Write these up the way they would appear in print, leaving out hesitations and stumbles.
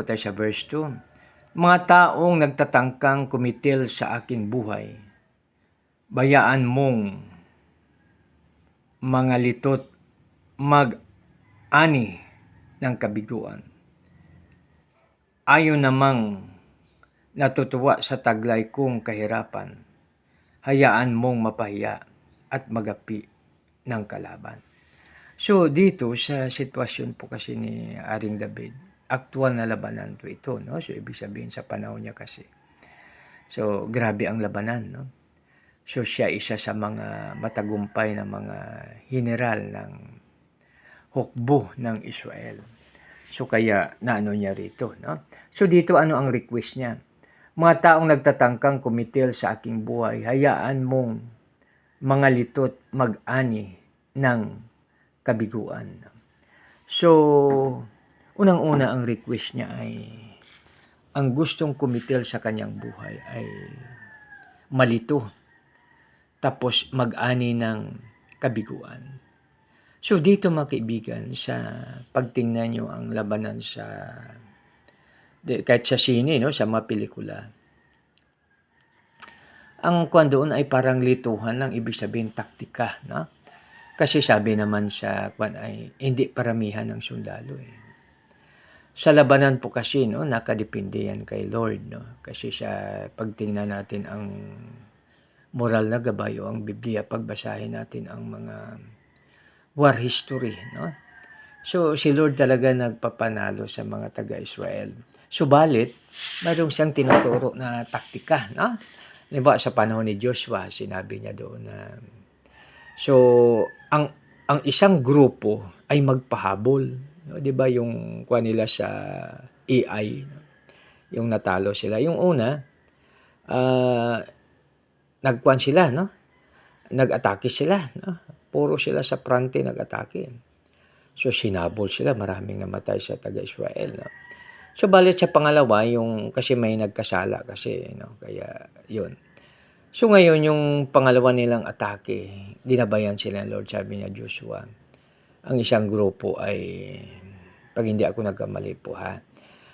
Tayo sa verse 2. Mga taong nagtatangkang kumitil sa aking buhay, bayaan mong mga litot mag-ani ng kabiguan. Ayon namang natutuwa sa taglay kong kahirapan, hayaan mong mapahiya at magapi ng kalaban. So dito sa sitwasyon po kasi ni Aring David, aktual na labanan po ito, no? So ibig sabihin sa panahon niya kasi. So grabe ang labanan, no? So siya isa sa mga matagumpay na mga general ng hukbo ng Israel. So kaya naano niya rito, no? So dito ano ang request niya? Mga taong nagtatangkang kumitil sa aking buhay, hayaan mong mga litot mag-ani ng kabiguan. So, unang-una ang request niya ay ang gustong kumitil sa kanyang buhay ay malito tapos mag-ani ng kabiguan. So dito mga kaibigan, sa pagtingnan nyo ang labanan sa kahit sa sine, no, sa mga pelikula, ang kwan doon ay parang lituhan lang, ibig sabihin taktika, no? Kasi sabi naman sa kwan ay hindi paramihan ng sundalo eh. Sa labanan po kasi, no, nakadepende yan kay Lord, no? Kasi sa pagtingnan natin ang moral na gabay o ang Biblia, pagbasahin natin ang mga war history, no? So si Lord talaga nagpapanalo sa mga taga-Israel. Subalit, mayroong siyang tinuturo na taktika, no? Diba sa panahon ni Joshua, sinabi niya doon na so ang isang grupo ay magpahabol, no? 'Di ba yung kuha nila sa AI, yung natalo sila. Yung una, nagkuhan sila, no? Nag-atake sila, no? Puro sila sa prante nag-atake. So sinabol sila, maraming namatay sa taga-Israel, no? So balit sa pangalawa, yung kasi may nagkasala kasi, no? Kaya yun. So ngayon yung pangalawa nilang atake, dinabayan sila ng Lord, sabi niya Joshua. Ang isang grupo ay, pag hindi ako nagkamali po ha,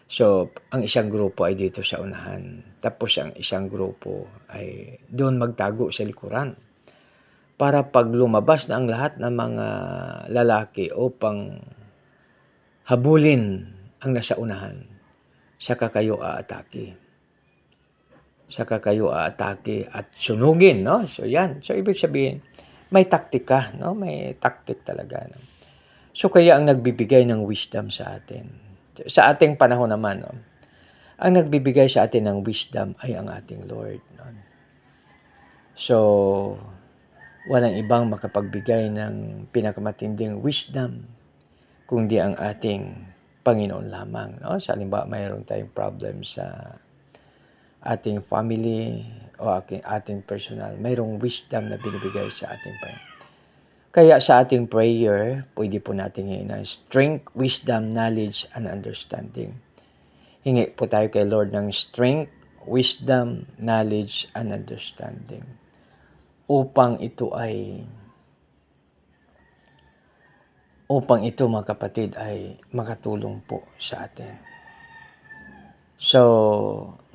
so ang isang grupo ay dito sa unahan, tapos ang isang grupo ay doon magtago sa likuran. Para pag lumabas na ang lahat ng mga lalaki upang habulin ang nasa unahan, saka kayo aatake. Saka kayo aatake at sunugin, no? So yan. So ibig sabihin, may taktika, no? May taktik talaga, no? So kaya ang nagbibigay ng wisdom sa atin. Sa ating panahon naman, no? Ang nagbibigay sa atin ng wisdom ay ang ating Lord, no? So walang ibang makapagbigay ng pinakamatinding wisdom kundi ang ating Panginoon lamang, no? Sa halimbawa, mayroon tayong problem sa ating family o ating personal, mayroong wisdom na binibigay sa ating Panginoon. Kaya sa ating prayer, pwede po natin hingin ng strength, wisdom, knowledge, and understanding. Hingi po tayo kay Lord ng strength, wisdom, knowledge, and understanding. Upang ito mga kapatid ay makatulong po sa atin. So,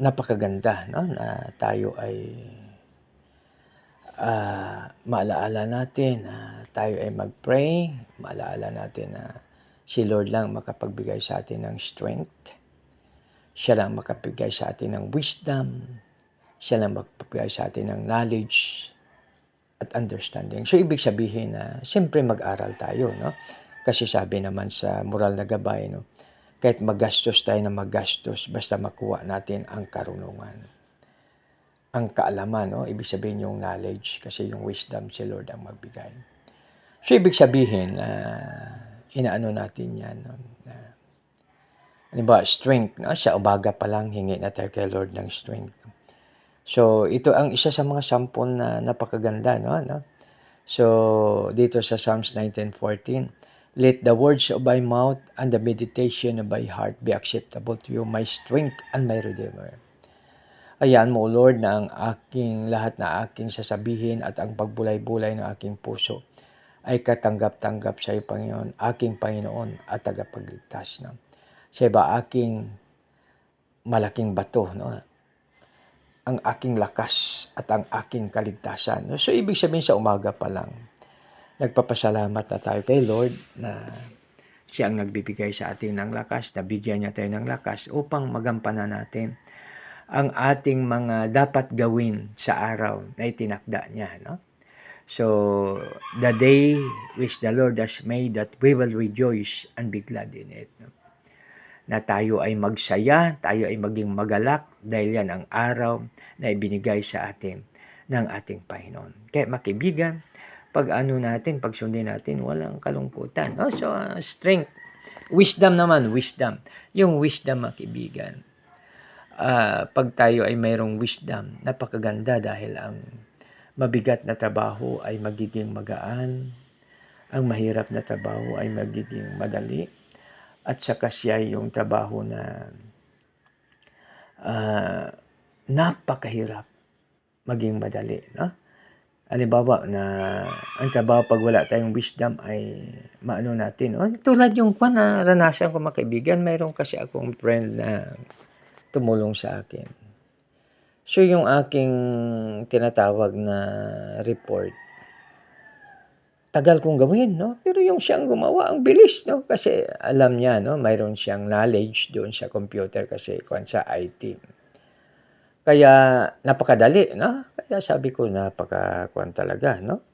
napakaganda, no? Na tayo ay maalaala natin na tayo ay mag-pray, maalaala natin na si Lord lang makapagbigay sa atin ng strength, siya lang makapagbigay sa atin ng wisdom, siya lang makapagbigay sa atin ng knowledge at understanding. So, ibig sabihin na siyempre mag-aral tayo, no? Kasi sabi naman sa moral na gabay, no? Kahit magastos tayo na magastos, basta makuha natin ang karunungan. Ang kaalaman, no? Ibig sabihin yung knowledge, kasi yung wisdom si Lord ang magbigay. So, ibig sabihin na inaano natin yan, no? Halimbawa, strength, no? Sa umaga pa lang, hingi na tayo kay Lord ng strength. So, ito ang isa sa mga sampon na napakaganda, no? So, dito sa Psalms 19:14, let the words of my mouth and the meditation of my heart be acceptable to you, my strength and my redeemer. Hayaan mo, O Lord, na ang lahat na aking sasabihin at ang pagbulay-bulay ng aking puso ay katanggap-tanggap sa iyo, Panginoon, aking Panginoon at tagapagligtas. No? Siya ba aking malaking bato, no? Ang aking lakas at ang aking kaligtasan. No? So, ibig sabihin sa umaga pa lang, nagpapasalamat na tayo kay Lord na siya ang nagbibigay sa atin ng lakas, nabigyan niya tayo ng lakas upang magampanan natin ang ating mga dapat gawin sa araw na itinakda niya. No? So, the day which the Lord has made, that we will rejoice and be glad in it. No? Na tayo ay magsaya, tayo ay maging magalak dahil yan ang araw na ibinigay sa atin ng ating Panginoon. Kaya makibigan, pag sundin natin, walang kalungkutan. No? So, strength. Wisdom naman, wisdom. Yung wisdom, makibigan. Pag tayo ay mayroong wisdom, napakaganda dahil ang mabigat na trabaho ay magiging magaan, ang mahirap na trabaho ay magiging madali, at saka siya yung trabaho na napakahirap maging madali. No? Halimbawa na ang trabaho pag wala tayong wisdom ay maano natin. Tulad yung naranasan ko, mga kaibigan, mayroon kasi akong friend na tumulong sa akin. So yung aking tinatawag na report, tagal kong gawin, no? Pero yung siyang gumawa, ang bilis, no? Kasi alam niya, no? Mayroon siyang knowledge doon sa computer kasi sa IT. Kaya napakadali, no? Kaya sabi ko, napakakuan talaga, no?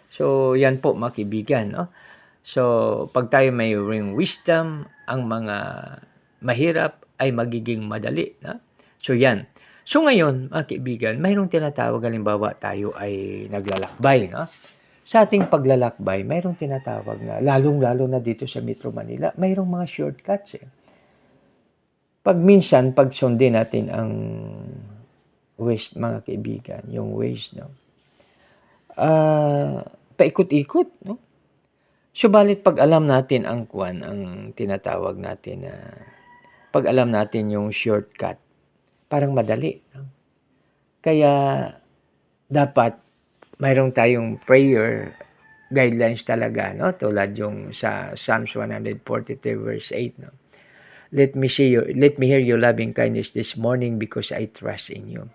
So, yan po, mga kaibigan, no? So, pag tayo mayroong wisdom, ang mga mahirap ay magiging madali, no? So, yan. So, ngayon, mga kaibigan, mayroong tinatawag, halimbawa tayo ay naglalakbay, no? Sa ating paglalakbay, mayroong tinatawag na, lalong-lalo na dito sa Metro Manila, mayroong mga shortcuts eh. Pag sundin natin ang Waze, mga kaibigan, yung Waze, no? Paikot-ikot, no? Subalit pag alam natin ang tinatawag natin na, pag alam natin yung shortcut, parang madali, no? Kaya, dapat, mayroong tayong prayer guidelines talaga, no? Tulad yung sa Psalms 143 verse 8, no? Let me hear your loving kindness this morning because I trust in you.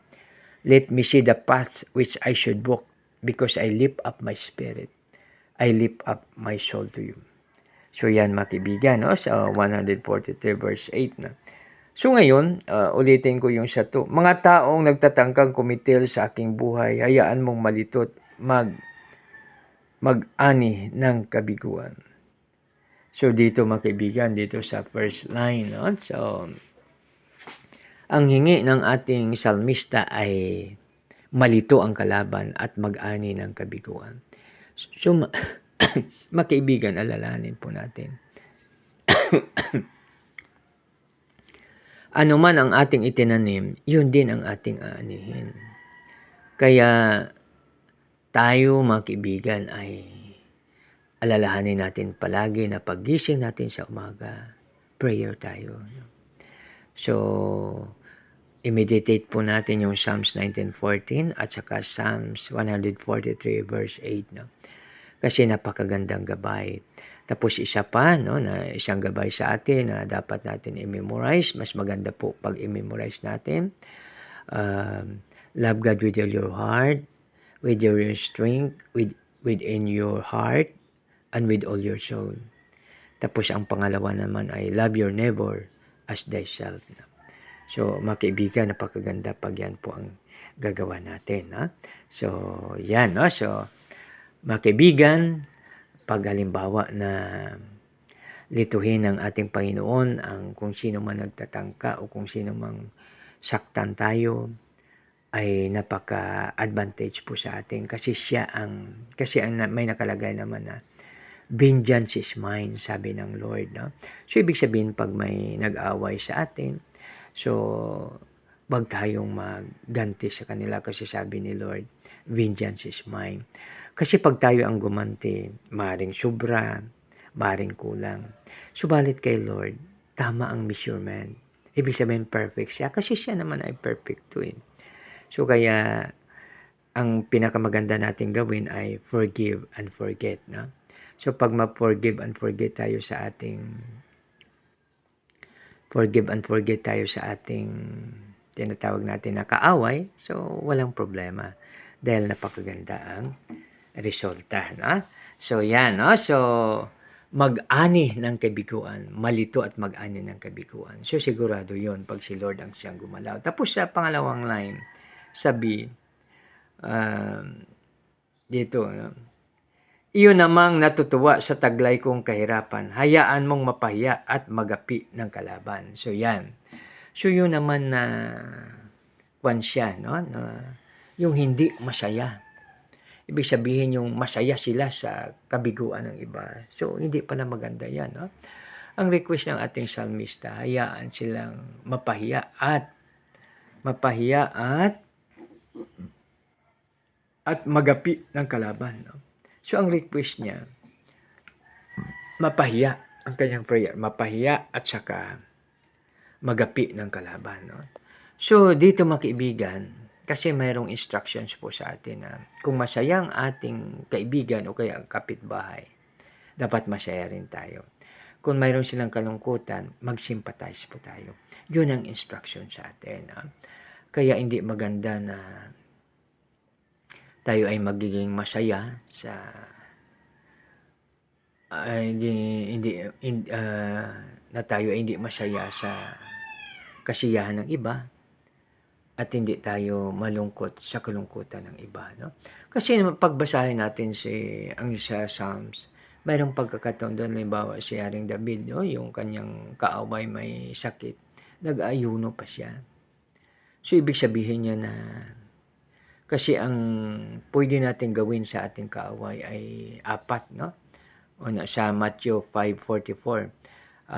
Let me see the path which I should walk because I lift up my spirit. I lift up my soul to you. So yan, mga kaibigan, no? Sa 143 verse 8, no? So ngayon, ulitin ko yung sa 2. Mga taong nagtatangkang kumitil sa aking buhay, hayaan mong malitot, mag-ani ng kabiguan. So dito, mga kaibigan, dito sa first line, no? So, ang hingi ng ating salmista ay malito ang kalaban at mag-ani ng kabiguan. So, mga kaibigan, alalahanin po natin. Ano man ang ating itinanim, yun din ang ating aanihin. Kaya tayo, mga kaibigan, ay alalahanin natin palagi na paggising natin sa umaga, prayer tayo. So, i-meditate po natin yung Psalms 19:14 at saka Psalms 143 verse 8. No? Kasi napakagandang gabay. Tapos isa pa, no, na isang gabay sa atin na dapat natin i-memorize. Mas maganda po pag i-memorize natin. Love God with all your heart, with your strength, within your heart, and with all your soul. Tapos ang pangalawa naman ay love your neighbor as thyself. So, mga kaibigan, napakaganda pag yan po ang gagawa natin. Ha? So, yan. No? So, mga kaibigan, pag halimbawa na lituhin ng ating Panginoon ang kung sino man nagtatangka o kung sino mang saktan tayo, ay napaka-advantage po sa atin kasi may nakalagay naman na vengeance is mine, sabi ng Lord. No? So, ibig sabihin, pag may nag-away sa atin, so, wag tayong magganti sa kanila kasi sabi ni Lord, vengeance is mine. Kasi pag tayo ang gumanti, maring sobra, maring kulang. Subalit kay Lord, tama ang measurement. Ibig sabihin perfect siya kasi siya naman ay perfect too. So kaya, ang pinakamaganda natin gawin ay forgive and forget. No? So pag ma-forgive and forget tayo sa ating forgive and forget tayo sa ating tinatawag natin na kaaway, so walang problema dahil napakaganda ang resulta, no? So yan, no? So mag-ani ng kabiguan, malito at mag-ani ng kabiguan. So sigurado yon pag si Lord ang siyang gumalaw. Tapos sa pangalawang line, sabi, dito, no? Iyon namang natutuwa sa taglay kong kahirapan, hayaan mong mapahiya at magapi ng kalaban. So yan. So yun naman na kwan siya, no? Na, yung hindi masaya. Ibig sabihin yung masaya sila sa kabiguan ng iba. So hindi pala maganda yan, no? Ang request ng ating psalmista, hayaan silang mapahiya at magapi ng kalaban, no? So ang request niya, mapahiya, ang kanyang prayer, mapahiya at saka magapi ng kalaban, no? So dito mga kaibigan, kasi mayroong instructions po sa atin na kung masaya ang ating kaibigan o kaya ang kapitbahay, dapat masaya rin tayo. Kung mayroon silang kalungkutan, mag-sympathize po tayo. Yun ang instruction sa atin. Ha? Kaya hindi maganda na tayo ay magiging masaya sa na tayo ay hindi masaya sa kasiyahan ng iba at hindi tayo malungkot sa kalungkutan ng iba, no? Kasi pagbasahin natin ang sa Psalms, mayroong pagkakataon doon, halimbawa si Haring David, no? Yung kanyang kaaway may sakit, nag-ayuno pa siya. So ibig sabihin niya na kasi ang pwede natin gawin sa ating kaaway ay apat, no? O sa Matthew 5:44,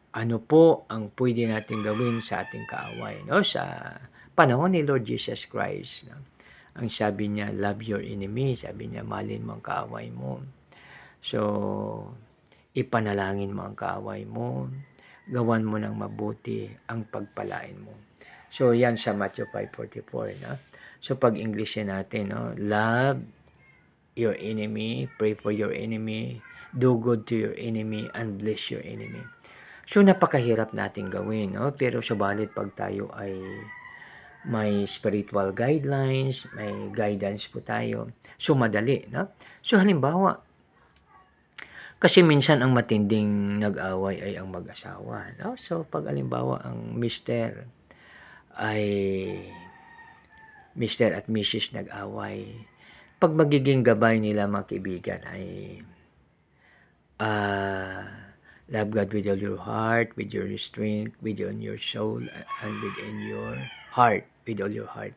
ano po ang pwede natin gawin sa ating kaaway, no? Sa panahon ni Lord Jesus Christ, no? Ang sabi niya, love your enemy. Sabi niya, mahalin mo ang kaaway mo. So, ipanalangin mo ang kaaway mo. Gawan mo ng mabuti ang pagpalain mo. So, yan sa Matthew 5:44, no? So, pag-English natin, no? Love your enemy, pray for your enemy, do good to your enemy, and bless your enemy. So, napakahirap natin gawin, no? Pero subalit pag tayo ay may spiritual guidelines, may guidance po tayo, so madali, no? So, halimbawa, kasi minsan ang matinding nag-away ay ang mag-asawa, no? So, pag halimbawa ang Mr. at Mrs. nag-away, pag magiging gabay nila mga kaibigan ay love God with all your heart, with your strength, with your soul, and within your heart, with all your heart.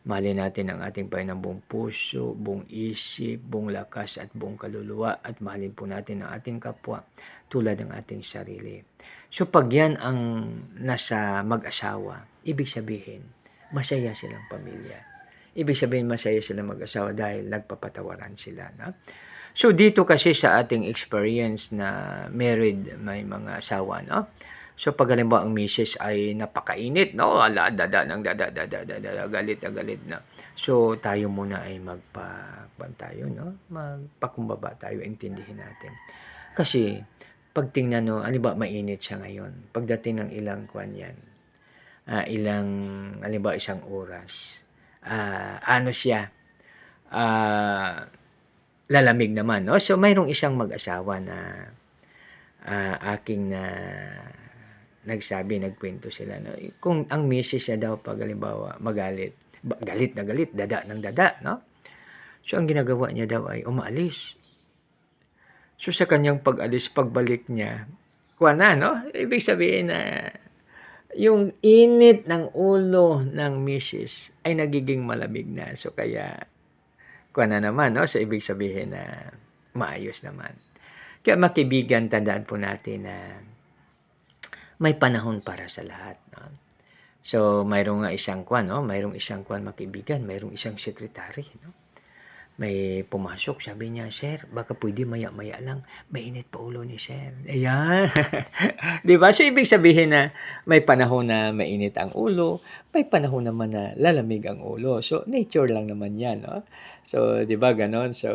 Mahalin natin ang ating Panginoon buong puso, buong isip, buong lakas at buong kaluluwa, at mahalin po natin ang ating kapwa tulad ng ating sarili. So pag yan ang nasa mag-asawa, ibig sabihin, masaya silang pamilya. Ibig sabihin, masaya silang mag-asawa dahil nagpapatawaran sila. No? So dito kasi sa ating experience na married, may mga asawa, no? So pag halimbawa ang misis ay napakainit, no? Ala, galit na galit na. So tayo muna ay tayo, no? Magpakumbaba tayo, intindihin natin. Kasi pag tingnan, no, halimbawa mainit siya ngayon. Pagdating ng ilang halimbawa isang oras, lalamig naman, no? So mayroong isang mag-asawa na aking nagkwento sila, no? Kung ang misis niya daw pag halimbawa galit na galit, dada ng dada, no? So ang ginagawa niya daw ay umaalis. So sa kanyang pag-alis, pagbalik niya, no? Ibig sabihin na yung init ng ulo ng misis ay nagiging malamig na. So kaya naman, no? So ibig sabihin na maayos naman. Kaya makibigan, tandaan po natin na may panahon para sa lahat, no? So mayroong isang makibigan, mayroong isang sekretary, no? May pumasok, sabi niya, sir, baka pwede maya-maya lang, mainit pa ulo ni sir. Ayan. Di ba? So ibig sabihin na may panahon na mainit ang ulo, may panahon naman na lalamig ang ulo. So nature lang naman yan, no? So, di ba ganon? So,